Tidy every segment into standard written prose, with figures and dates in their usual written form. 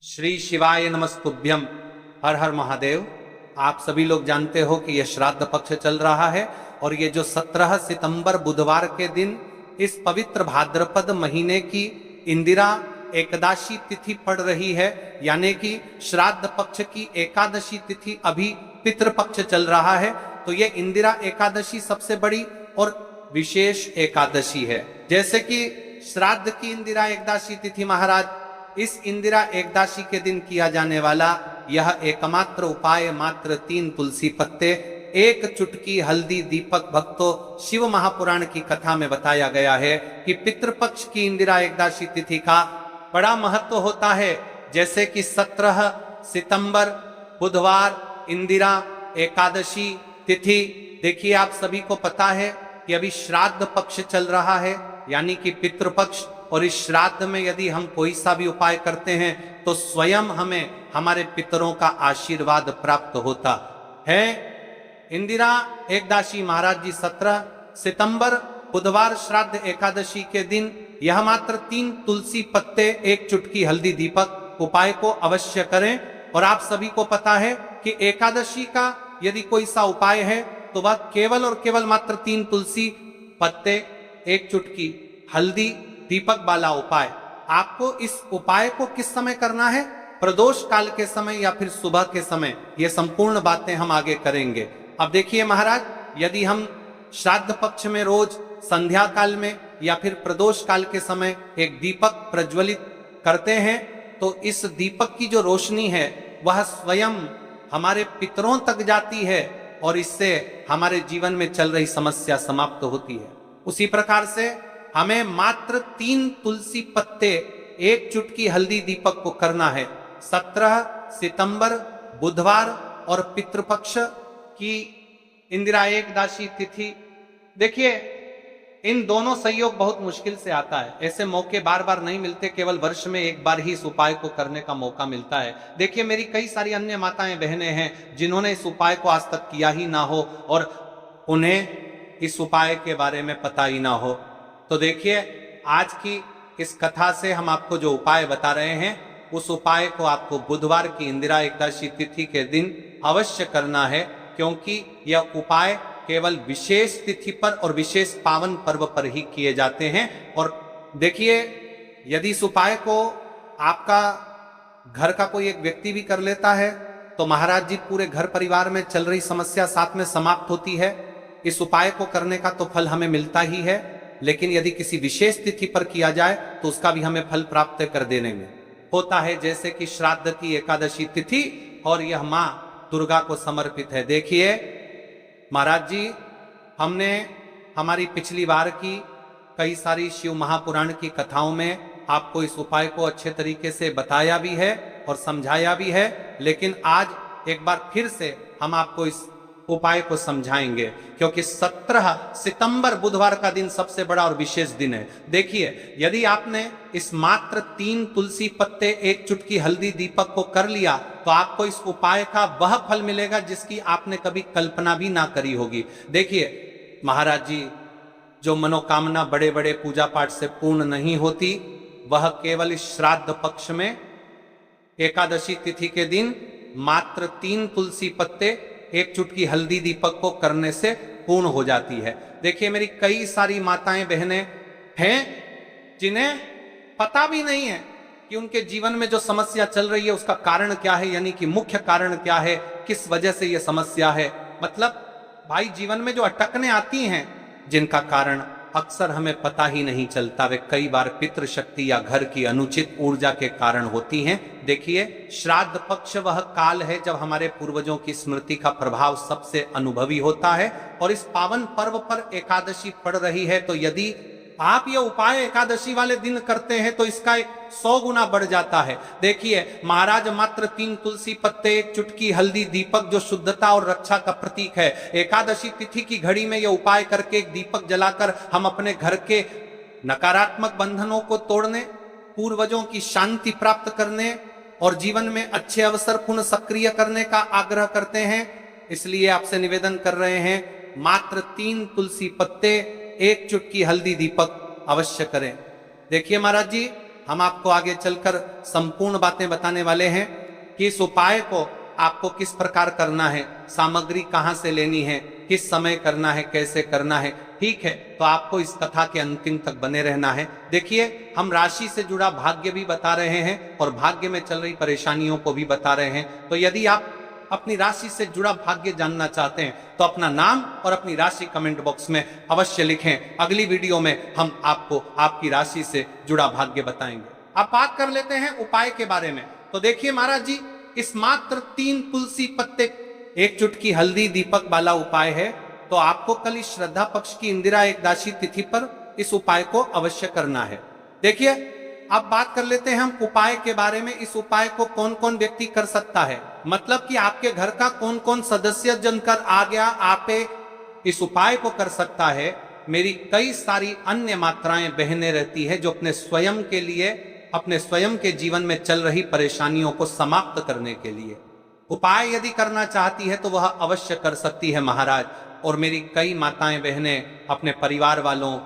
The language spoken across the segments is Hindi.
श्री शिवाय नमस्तुभ्यम। हर हर महादेव। आप सभी लोग जानते हो कि यह श्राद्ध पक्ष चल रहा है और ये जो 17 सितंबर बुधवार के दिन इस पवित्र भाद्रपद महीने की इंदिरा एकादशी तिथि पड़ रही है, यानी कि श्राद्ध पक्ष की एकादशी तिथि अभी पितृपक्ष चल रहा है। तो ये इंदिरा एकादशी सबसे बड़ी और विशेष एकादशी है। जैसे कि श्राद्ध की इंदिरा एकादशी तिथि महाराज, इस इंदिरा एकादशी के दिन किया जाने वाला यह एकमात्र उपाय मात्र 3 तुलसी पत्ते, 1 चुटकी हल्दी, दीपक। भक्तों, शिव महापुराण की कथा में बताया गया है कि पितृपक्ष की इंदिरा एकादशी तिथि का बड़ा महत्व होता है। जैसे कि 17 सितंबर बुधवार इंदिरा एकादशी तिथि। देखिए, आप सभी को पता है कि अभी श्राद्ध पक्ष चल रहा है, यानी कि पितृपक्ष। और इस श्राद्ध में यदि हम कोई सा भी उपाय करते हैं तो स्वयं हमें हमारे पितरों का आशीर्वाद प्राप्त होता है। इंदिरा एकादशी महाराज जी 17 सितंबर बुधवार श्राद्ध एकादशी के दिन यह मात्र 3 तुलसी पत्ते, 1 चुटकी हल्दी, दीपक उपाय को अवश्य करें। और आप सभी को पता है कि एकादशी का यदि कोई सा उपाय है तो वह केवल और केवल मात्र 3 तुलसी पत्ते, 1 चुटकी हल्दी, दीपक वाला उपाय। आपको इस उपाय को किस समय करना है? प्रदोष काल के समय या फिर सुबह के समय। ये संपूर्ण बातें हम आगे करेंगे। अब देखिए महाराज, यदि हम श्राद्ध पक्ष में रोज संध्या काल में या फिर प्रदोष काल के समय एक दीपक प्रज्वलित करते हैं तो इस दीपक की जो रोशनी है वह स्वयं हमारे पितरों तक जाती है और इससे हमारे जीवन में चल रही समस्या समाप्त होती है। उसी प्रकार से हमें मात्र 3 तुलसी पत्ते, 1 चुटकी हल्दी, दीपक को करना है। 17 सितंबर बुधवार और पितृपक्ष की इंदिरा एकादशी तिथि। देखिए, इन दोनों संयोग बहुत मुश्किल से आता है। ऐसे मौके बार बार नहीं मिलते, केवल वर्ष में एक बार ही इस उपाय को करने का मौका मिलता है। देखिए, मेरी कई सारी अन्य माताएं बहनें हैं जिन्होंने इस उपाय को आज तक किया ही ना हो और उन्हें इस उपाय के बारे में पता ही ना हो। तो देखिए, आज की इस कथा से हम आपको जो उपाय बता रहे हैं उस उपाय को आपको बुधवार की इंदिरा एकादशी तिथि के दिन अवश्य करना है, क्योंकि यह उपाय केवल विशेष तिथि पर और विशेष पावन पर्व पर ही किए जाते हैं। और देखिए, यदि इस उपाय को आपका घर का कोई एक व्यक्ति भी कर लेता है तो महाराज जी पूरे घर परिवार में चल रही समस्या साथ में समाप्त होती है। इस उपाय को करने का तो फल हमें मिलता ही है, लेकिन यदि किसी विशेष तिथि पर किया जाए तो उसका भी हमें फल प्राप्त कर देने में होता है। जैसे कि श्राद्ध की एकादशी तिथि और यह मां दुर्गा को समर्पित है। देखिए महाराज जी, हमने हमारी पिछली बार की कई सारी शिव महापुराण की कथाओं में आपको इस उपाय को अच्छे तरीके से बताया भी है और समझाया भी है, लेकिन आज एक बार फिर से हम आपको इस उपाय को समझाएंगे, क्योंकि 17 सितंबर बुधवार का दिन सबसे बड़ा और विशेष दिन है। देखिए, यदि आपने इस मात्र 3 तुलसी पत्ते, 1 चुटकी हल्दी, दीपक को कर लिया तो आपको इस उपाय का वह फल मिलेगा जिसकी आपने कभी कल्पना भी ना करी होगी। देखिए महाराज जी, जो मनोकामना बड़े बड़े पूजा पाठ से पूर्ण नहीं होती वह केवल इस श्राद्ध पक्ष में एकादशी तिथि के दिन मात्र 3 तुलसी पत्ते, 1 चुटकी हल्दी, दीपक को करने से पूर्ण हो जाती है। देखिए, मेरी कई सारी माताएं बहनें हैं जिन्हें पता भी नहीं है कि उनके जीवन में जो समस्या चल रही है उसका कारण क्या है, यानी कि मुख्य कारण क्या है, किस वजह से यह समस्या है। मतलब भाई, जीवन में जो अटकने आती हैं जिनका कारण अक्सर हमें पता ही नहीं चलता, वे कई बार पितृशक्ति या घर की अनुचित ऊर्जा के कारण होती हैं। देखिए, श्राद्ध पक्ष वह काल है जब हमारे पूर्वजों की स्मृति का प्रभाव सबसे अनुभवी होता है और इस पावन पर्व पर एकादशी पड़ रही है तो यदि आप ये उपाय एकादशी वाले दिन करते हैं तो इसका 100 गुना बढ़ जाता है। देखिए महाराज, मात्र 3 तुलसी पत्ते, 1 चुटकी हल्दी, दीपक जो शुद्धता और रक्षा का प्रतीक है, एकादशी तिथि की घड़ी में यह उपाय करके एक दीपक जलाकर हम अपने घर के नकारात्मक बंधनों को तोड़ने, पूर्वजों की शांति प्राप्त करने और जीवन में अच्छे अवसर पुनः सक्रिय करने का आग्रह करते हैं। इसलिए आपसे निवेदन कर रहे हैं, मात्र 3 तुलसी पत्ते, 1 चुटकी हल्दी, दीपक अवश्य करें। देखिए महाराज जी, हम आपको आगे चलकर संपूर्ण बातें बताने वाले हैं कि इस उपाय को आपको किस प्रकार करना है, सामग्री कहां से लेनी है, किस समय करना है, कैसे करना है। ठीक है, तो आपको इस कथा के अंतिम तक बने रहना है। देखिए, हम राशि से जुड़ा भाग्य भी बता रहे हैं और भाग्य में चल रही परेशानियों को भी बता रहे हैं। तो यदि आप अपनी राशि से जुड़ा भाग्य जानना चाहते हैं तो अपना नाम और अपनी राशि कमेंट बॉक्स में अवश्य लिखें। अगली वीडियो में हम आपको आपकी राशि से जुड़ा भाग्य बताएंगे। अब बात कर लेते हैं उपाय के बारे में। तो देखिए महाराज जी, इस मात्र 3 तुलसी पत्ते 1 चुटकी हल्दी दीपक वाला उपाय है। तो आपको कल इस श्रद्धा पक्ष की इंदिरा एकदशी तिथि पर इस उपाय को अवश्य करना है। देखिए, अब बात कर लेते हैं हम उपाय के बारे में। इस उपाय को कौन कौन व्यक्ति कर सकता है, मतलब कि आपके घर का कौन कौन सदस्य जनकर आ गया आपे इस उपाय को कर सकता है। मेरी कई सारी अन्य मात्राएं बहनें रहती है जो अपने स्वयं के लिए, अपने स्वयं के जीवन में चल रही परेशानियों को समाप्त करने के लिए उपाय यदि करना चाहती है तो वह अवश्य कर सकती है महाराज। और मेरी कई माताएं बहनें अपने परिवार वालों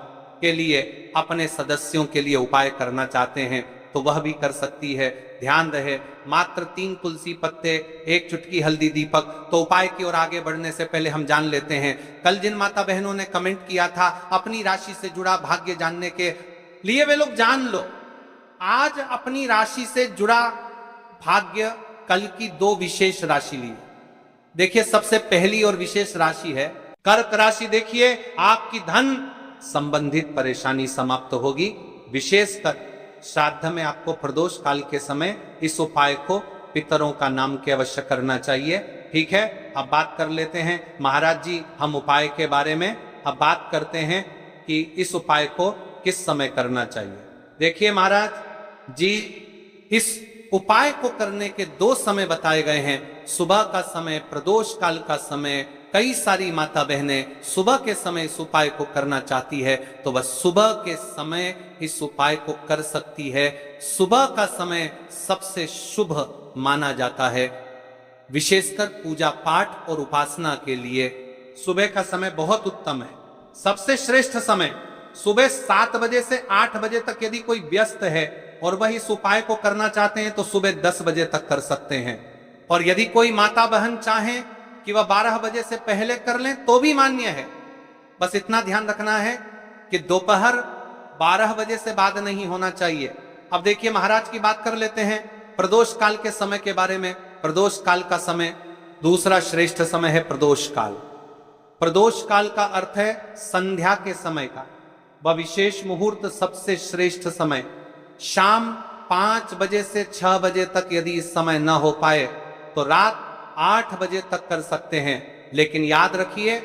के लिए, अपने सदस्यों के लिए उपाय करना चाहते हैं तो वह भी कर सकती है। ध्यान रहे, मात्र 3 तुलसी पत्ते 1 चुटकी हल्दी दीपक। तो उपाय की ओर आगे बढ़ने से पहले हम जान लेते हैं, कल जिन माता बहनों ने कमेंट किया था अपनी राशि से जुड़ा भाग्य जानने के लिए, वे लोग जान लो आज अपनी राशि से जुड़ा भाग्य कल की 2 विशेष राशि ली। देखिए, सबसे पहली और विशेष राशि है कर्क राशि। देखिए, आपकी धन संबंधित परेशानी समाप्त होगी। विशेषकर श्राद्ध में आपको प्रदोष काल के समय इस उपाय को पितरों का नाम के अवश्य करना चाहिए। ठीक है, अब बात कर लेते हैं महाराज जी हम उपाय के बारे में। अब बात करते हैं कि इस उपाय को किस समय करना चाहिए। देखिए महाराज जी, इस उपाय को करने के 2 समय बताए गए हैं, सुबह का समय, प्रदोष काल का समय। कई सारी माता बहनें सुबह के समय इस उपाय को करना चाहती है तो वह सुबह के समय इस उपाय को कर सकती है। सुबह का समय सबसे शुभ माना जाता है, विशेषकर पूजा पाठ और उपासना के लिए सुबह का समय बहुत उत्तम है। सबसे श्रेष्ठ समय सुबह 7 बजे से 8 बजे तक। यदि कोई व्यस्त है और वह इस उपाय को करना चाहते हैं तो सुबह 10 बजे तक कर सकते हैं। और यदि कोई माता बहन चाहे कि वह 12 बजे से पहले कर लें तो भी मान्य है। बस इतना ध्यान रखना है कि दोपहर 12 बजे से बाद नहीं होना चाहिए। अब देखिए महाराज की बात कर लेते हैं प्रदोष काल के समय के बारे में। प्रदोष काल का समय दूसरा श्रेष्ठ समय है प्रदोष काल। प्रदोष काल का अर्थ है संध्या के समय का। वह विशेष मुहूर्त सबसे श्रेष्ठ समय शाम 5 बजे से 6 बजे तक। यदि इस समय न हो पाए तो रात 8 बजे तक कर सकते हैं, लेकिन याद रखिए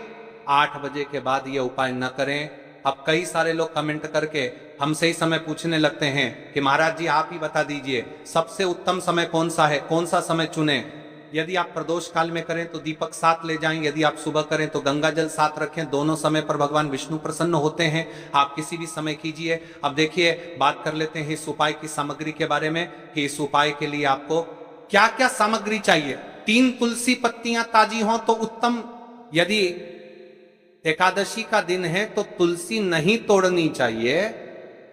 8 बजे के बाद ये उपाय न करें। अब कई सारे लोग कमेंट करके हमसे ही समय पूछने लगते हैं कि महाराज जी आप ही बता दीजिए सबसे उत्तम समय कौन सा है, कौन सा समय चुने। यदि आप प्रदोष काल में करें तो दीपक साथ ले जाएं, यदि आप सुबह करें तो गंगा जल साथ रखें। दोनों समय पर भगवान विष्णु प्रसन्न होते हैं, आप किसी भी समय कीजिए। अब देखिए बात कर लेते हैं इस उपाय की सामग्री के बारे में कि इस उपाय के लिए आपको क्या क्या सामग्री चाहिए। 3 तुलसी पत्तियां ताजी हों तो उत्तम। यदि एकादशी का दिन है तो तुलसी नहीं तोड़नी चाहिए।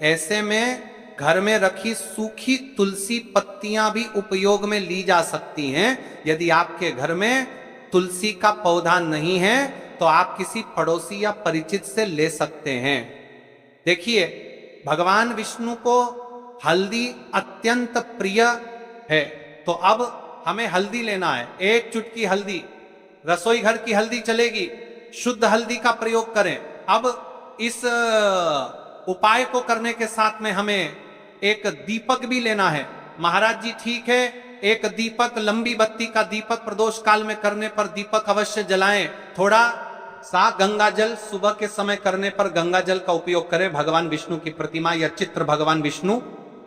ऐसे में घर में रखी सूखी तुलसी पत्तियां भी उपयोग में ली जा सकती हैं। यदि आपके घर में तुलसी का पौधा नहीं है तो आप किसी पड़ोसी या परिचित से ले सकते हैं। देखिए भगवान विष्णु को हल्दी अत्यंत प्रिय है, तो अब हमें हल्दी लेना है। 1 चुटकी हल्दी, रसोई घर की हल्दी चलेगी, शुद्ध हल्दी का प्रयोग करें। अब इस उपाय को करने के साथ में हमें एक दीपक भी लेना है। महाराज जी ठीक है, एक दीपक, लंबी बत्ती का दीपक प्रदोष काल में करने पर दीपक अवश्य जलाएं। थोड़ा सा गंगा जल सुबह के समय करने पर गंगा जल का उपयोग करें। भगवान विष्णु की प्रतिमा या चित्र, भगवान विष्णु,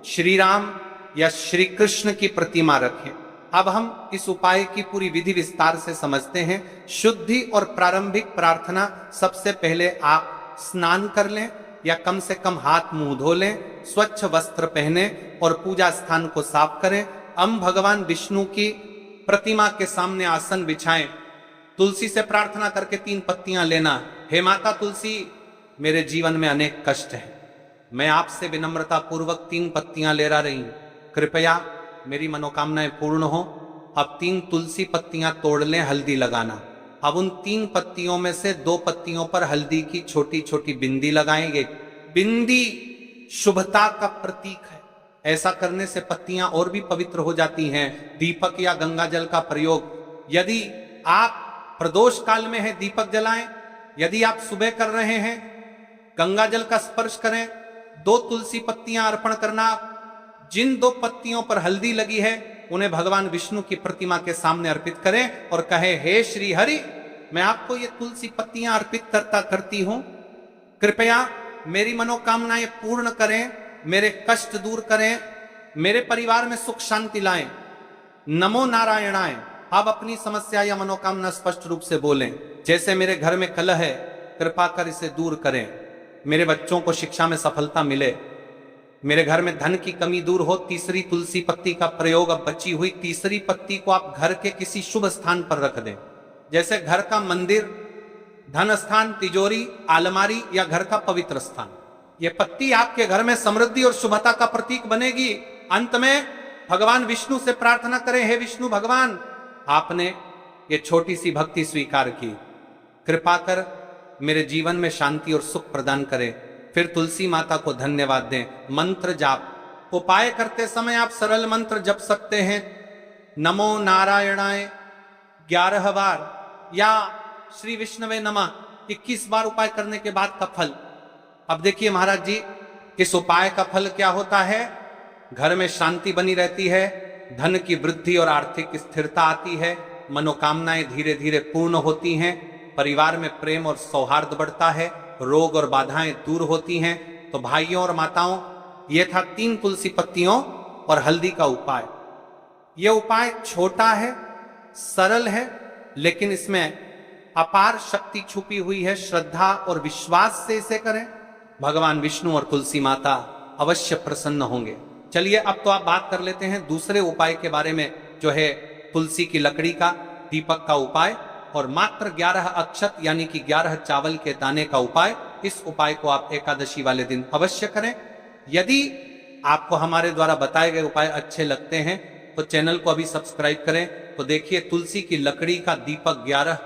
श्री राम या श्री कृष्ण की प्रतिमा रखें। अब हम इस उपाय की पूरी विधि विस्तार से समझते हैं। शुद्धि और प्रारंभिक प्रार्थना, सबसे पहले आप स्नान कर लें या कम से कम हाथ मुंह धो लें, स्वच्छ वस्त्र पहने और पूजा स्थान को साफ करें। हम भगवान विष्णु की प्रतिमा के सामने आसन बिछाएं। तुलसी से प्रार्थना करके 3 पत्तियां लेना। हे माता तुलसी, मेरे जीवन में अनेक कष्ट हैं, मैं आपसे विनम्रता पूर्वक 3 पत्तियां ले रही हूं, कृपया मेरी मनोकामनाएं पूर्ण हो। अब 3 तुलसी पत्तियां तोड़ लें, हल्दी लगाना। अब उन 3 पत्तियों में से 2 पत्तियों पर हल्दी की छोटी छोटी बिंदी लगाएंगे। बिंदी शुभता का प्रतीक है। ऐसा करने से पत्तियां और भी पवित्र हो जाती हैं। दीपक या गंगा जल का प्रयोग, यदि आप प्रदोष काल में है दीपक जलाएं, यदि आप सुबह कर रहे हैं गंगा जल का स्पर्श करें। 2 तुलसी पत्तियां अर्पण करना। जिन 2 पत्तियों पर हल्दी लगी है उन्हें भगवान विष्णु की प्रतिमा के सामने अर्पित करें और कहे, हे श्री हरि, मैं आपको ये तुलसी पत्तियां अर्पित करती हूं, कृपया मेरी मनोकामनाएं पूर्ण करें, मेरे कष्ट दूर करें, मेरे परिवार में सुख शांति लाएं। नमो नारायणाय। आप अपनी समस्या या मनोकामना स्पष्ट रूप से बोलें। जैसे मेरे घर में कलह है, कृपा कर इसे दूर करें। मेरे बच्चों को शिक्षा में सफलता मिले। मेरे घर में धन की कमी दूर हो। तीसरी तुलसी पत्ती का प्रयोग। अब बची हुई तीसरी पत्ती को आप घर के किसी शुभ स्थान पर रख दें, जैसे घर का मंदिर, धन स्थान, तिजोरी, अलमारी या घर का पवित्र स्थान। यह पत्ती आपके घर में समृद्धि और शुभता का प्रतीक बनेगी। अंत में भगवान विष्णु से प्रार्थना करें, हे विष्णु भगवान, आपने ये छोटी सी भक्ति स्वीकार की, कृपा कर मेरे जीवन में शांति और सुख प्रदान करें। फिर तुलसी माता को धन्यवाद दें। मंत्र जाप। उपाय करते समय आप सरल मंत्र जप सकते हैं। नमो नारायणाय 11 बार या श्री विष्णवे नमः 21 बार उपाय करने के बाद का फल। अब देखिए महाराज जी, इस उपाय का फल क्या होता है? घर में शांति बनी रहती है, धन की वृद्धि और आर्थिक स्थिरता आती है, मनोकामनाएं धीरे धीरे पूर्ण होती हैं, परिवार में प्रेम और सौहार्द बढ़ता है, रोग और बाधाएं दूर होती हैं। तो भाइयों और माताओं, यह था 3 तुलसी पत्तियों और हल्दी का उपाय। यह उपाय छोटा है, सरल है, लेकिन इसमें अपार शक्ति छुपी हुई है। श्रद्धा और विश्वास से इसे करें, भगवान विष्णु और तुलसी माता अवश्य प्रसन्न होंगे। चलिए अब तो आप बात कर लेते हैं दूसरे उपाय के बारे में, जो है तुलसी की लकड़ी का दीपक का उपाय और मात्र 11 अक्षत यानी कि 11 चावल के दाने का उपाय। इस उपाय को आप एकादशी वाले दिन अवश्य करें। यदि आपको हमारे द्वारा बताए गए उपाय अच्छे लगते हैं तो चैनल को अभी सब्सक्राइब करें। तो देखिए, तुलसी की लकड़ी का दीपक, 11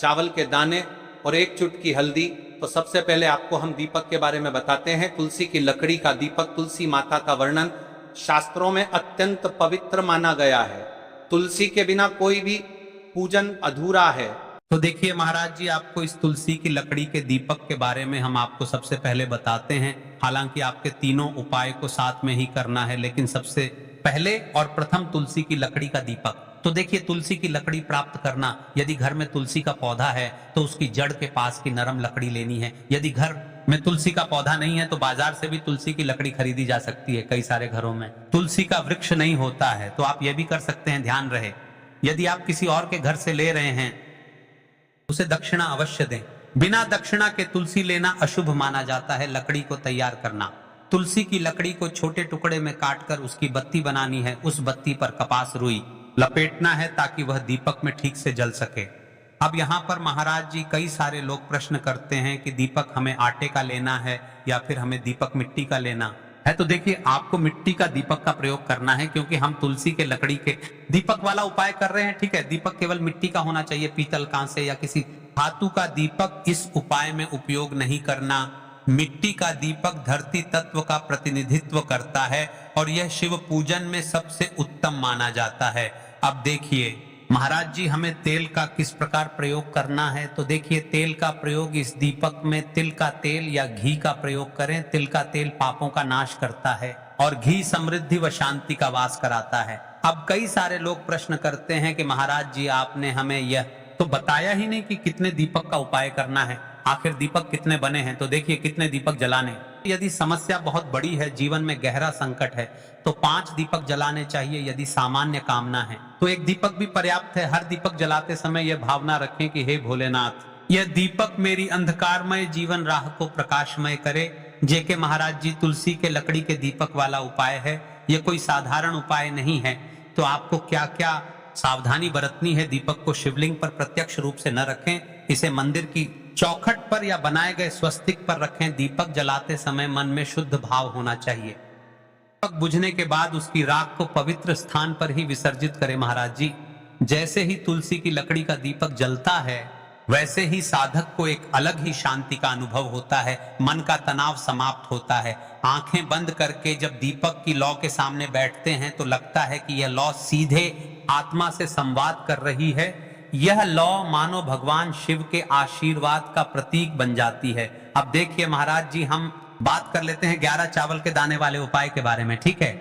चावल के दाने और 1 चुटकी हल्दी। तो सबसे पहले आपको हम दीपक के बारे में बताते हैं। तुलसी की लकड़ी का दीपक, तुलसी माता का वर्णन शास्त्रों में अत्यंत पवित्र माना गया है। तुलसी के बिना कोई भी पूजन अधूरा है। तो देखिए महाराज जी, आपको इस तुलसी की लकड़ी के दीपक के बारे में हम आपको सबसे पहले बताते हैं। हालांकि आपके तीनों उपाय को साथ में ही करना है, लेकिन सबसे पहले और प्रथम तुलसी की लकड़ी का दीपक। तो देखिए, तुलसी की लकड़ी प्राप्त करना, यदि घर में तुलसी का पौधा है तो उसकी जड़ के पास की नरम लकड़ी लेनी है। यदि घर में तुलसी का पौधा नहीं है तो बाजार से भी तुलसी की लकड़ी खरीदी जा सकती है। कई सारे घरों में तुलसी का वृक्ष नहीं होता है, तो आप ये भी कर सकते हैं, ध्यान रहे। यदि आप किसी और के घर से ले रहे हैं, उसे दक्षिणा अवश्य दें। बिना दक्षिणा के तुलसी लेना अशुभ माना जाता है। लकड़ी को तैयार करना, तुलसी की लकड़ी को छोटे टुकड़े में काटकर उसकी बत्ती बनानी है। उस बत्ती पर कपास रुई लपेटना है ताकि वह दीपक में ठीक से जल सके। अब यहाँ पर महाराज जी, कई सारे लोग प्रश्न करते हैं कि दीपक हमें आटे का लेना है या फिर हमें दीपक मिट्टी का लेना है। तो देखिए, आपको मिट्टी का दीपक का प्रयोग करना है, क्योंकि हम तुलसी के लकड़ी के दीपक वाला उपाय कर रहे हैं। ठीक है, दीपक केवल मिट्टी का होना चाहिए, पीतल, कांसे या किसी धातु का दीपक इस उपाय में उपयोग नहीं करना। मिट्टी का दीपक धरती तत्व का प्रतिनिधित्व करता है और यह शिव पूजन में सबसे उत्तम माना जाता है। अब देखिए महाराज जी, हमें तेल का किस प्रकार प्रयोग करना है। तो देखिए, तेल का प्रयोग इस दीपक में तिल का तेल या घी का प्रयोग करें। तिल का तेल पापों का नाश करता है और घी समृद्धि व शांति का वास कराता है। अब कई सारे लोग प्रश्न करते हैं कि महाराज जी, आपने हमें यह तो बताया ही नहीं कि कितने दीपक का उपाय करना है, आखिर दीपक कितने बने हैं। तो देखिए, कितने दीपक जलाने। यदि समस्या बहुत बड़ी है, जीवन में गहरा संकट है, तो 5 दीपक जलाने चाहिए। यदि सामान्य कामना है तो 1 दीपक भी पर्याप्त है। हर दीपक जलाते समय यह भावना रखें कि हे भोलेनाथ, यह दीपक मेरी अंधकारमय जीवन राह को प्रकाशमय करे। जेके महाराज जी, तुलसी के लकड़ी के दीपक वाला उपाय है, यह कोई साधारण उपाय नहीं है। तो आपको क्या क्या सावधानी बरतनी है। दीपक को शिवलिंग पर प्रत्यक्ष रूप से न रखें, इसे मंदिर की चौखट पर या बनाए गए स्वस्तिक पर रखें। दीपक जलाते समय मन में शुद्ध भाव होना चाहिए। दीपक बुझने के बाद उसकी राख को पवित्र स्थान पर ही विसर्जित करें। महाराज जी, जैसे ही तुलसी की लकड़ी का दीपक जलता है वैसे ही साधक को एक अलग ही शांति का अनुभव होता है, मन का तनाव समाप्त होता है। आंखें बंद करके जब दीपक की लौ के सामने बैठते हैं तो लगता है कि यह लौ सीधे आत्मा से संवाद कर रही है। यह लौ मानो भगवान शिव के आशीर्वाद का प्रतीक बन जाती है। अब देखिए महाराज जी, हम बात कर लेते हैं 11 चावल के दाने वाले उपाय के बारे में, ठीक है।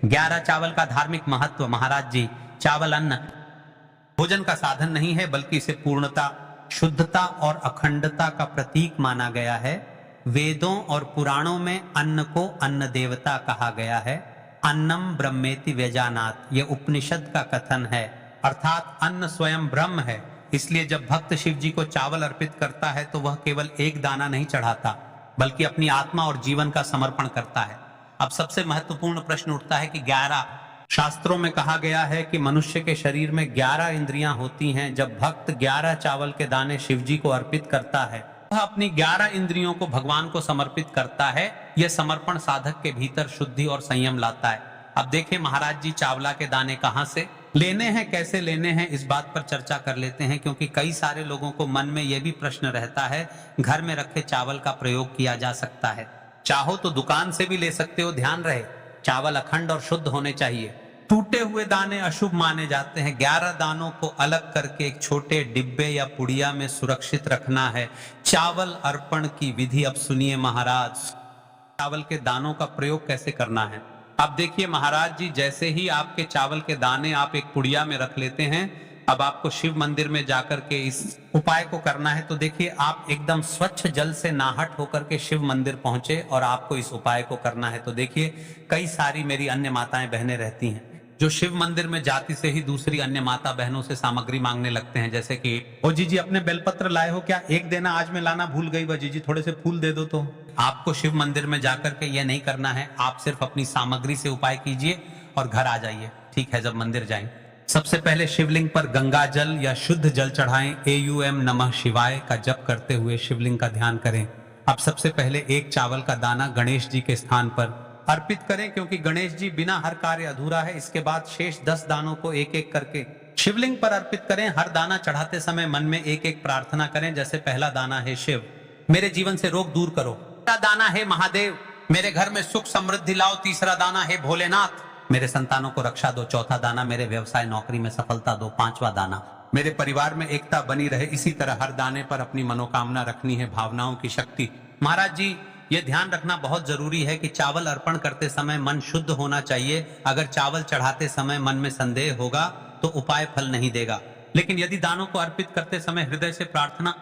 11 चावल का धार्मिक महत्व। महाराज जी, चावल अन्न भोजन का साधन नहीं है, बल्कि इसे पूर्णता, शुद्धता और अखंडता का प्रतीक माना गया है। वेदों और पुराणों में अन्न को अन्न देवता कहा गया है। अन्नम ब्रह्मेति व्यजानात, यह उपनिषद का कथन है, अर्थात अन्न स्वयं ब्रह्म है। इसलिए जब भक्त शिव जी को चावल अर्पित करता है तो वह केवल एक दाना नहीं चढ़ाता, बल्कि अपनी आत्मा और जीवन का समर्पण करता है। अब सबसे महत्वपूर्ण प्रश्न उठता है कि 11 शास्त्रों में कहा गया है कि मनुष्य के शरीर में 11 इंद्रियां होती हैं। जब भक्त 11 चावल के दाने शिव जी को अर्पित करता है, वह अपनी 11 इंद्रियों को भगवान को समर्पित करता है। यह समर्पण साधक के भीतर शुद्धि और संयम लाता है। अब देखिए महाराज जी, चावला के दाने कहाँ से लेने हैं, कैसे लेने हैं, इस बात पर चर्चा कर लेते हैं, क्योंकि कई सारे लोगों को मन में यह भी प्रश्न रहता है, घर में रखे चावल का प्रयोग किया जा सकता है। चाहो तो दुकान से भी ले सकते हो, ध्यान रहे चावल अखंड और शुद्ध होने चाहिए। टूटे हुए दाने अशुभ माने जाते हैं। 11 दानों को अलग करके एक छोटे डिब्बे या पुड़िया में सुरक्षित रखना है। चावल अर्पण की विधि अब सुनिए महाराज। चावल के दानों का प्रयोग कैसे करना है। अब देखिए महाराज जी, जैसे ही आपके चावल के दाने आप एक पुड़िया में रख लेते हैं, अब आपको शिव मंदिर में जाकर के इस उपाय को करना है। तो देखिए, आप एकदम स्वच्छ जल से नाहट होकर के शिव मंदिर पहुंचे और आपको इस उपाय को करना है। तो देखिए, कई सारी मेरी अन्य माताएं बहनें रहती हैं जो शिव मंदिर में जाती से ही दूसरी अन्य माता बहनों से सामग्री मांगने लगते हैं, जैसे कि ओ जीजी अपने बेलपत्र लाए हो क्या, एक देना, आज मैं लाना भूल गई, जीजी थोड़े से फूल दे दो। तो आपको शिव मंदिर में जाकर के यह नहीं करना है। आप सिर्फ अपनी सामग्री से उपाय कीजिए और घर आ जाइए, ठीक है। जब मंदिर जाएं, सबसे पहले शिवलिंग पर गंगा जल या शुद्ध जल चढ़ाएं। AUM नमः शिवाय का जप करते हुए शिवलिंग का ध्यान करें। अब सबसे पहले एक चावल का दाना गणेश जी के स्थान पर अर्पित करें, क्योंकि गणेश जी बिना हर कार्य अधूरा है। इसके बाद शेष 10 दानों को एक एक करके शिवलिंग पर अर्पित करें। हर दाना चढ़ाते समय मन में एक एक प्रार्थना करें, जैसे पहला दाना है शिव, मेरे जीवन से रोग दूर करो। दूसरा दाना है महादेव, मेरे घर में सुख समृद्धि लाओ। तीसरा दाना है भोलेनाथ, मेरे संतानों को रक्षा दो। चौथा दाना, मेरे व्यवसाय नौकरी में सफलता दो। पांचवा दाना, मेरे परिवार में एकता बनी रहे। इसी तरह हर दाने पर अपनी मनोकामना रखनी है, भावनाओं की शक्ति। महाराज जी, यह ध्यान रखना बहुत जरूरी है कि चावल अर्पण करते समय मन शुद्ध होना चाहिए। अगर चावल चढ़ाते समय मन में संदेह होगा तो उपाय फल नहीं देगा। लेकिन यदि दानों को अर्पित करते समय हृदय से प्रार्थना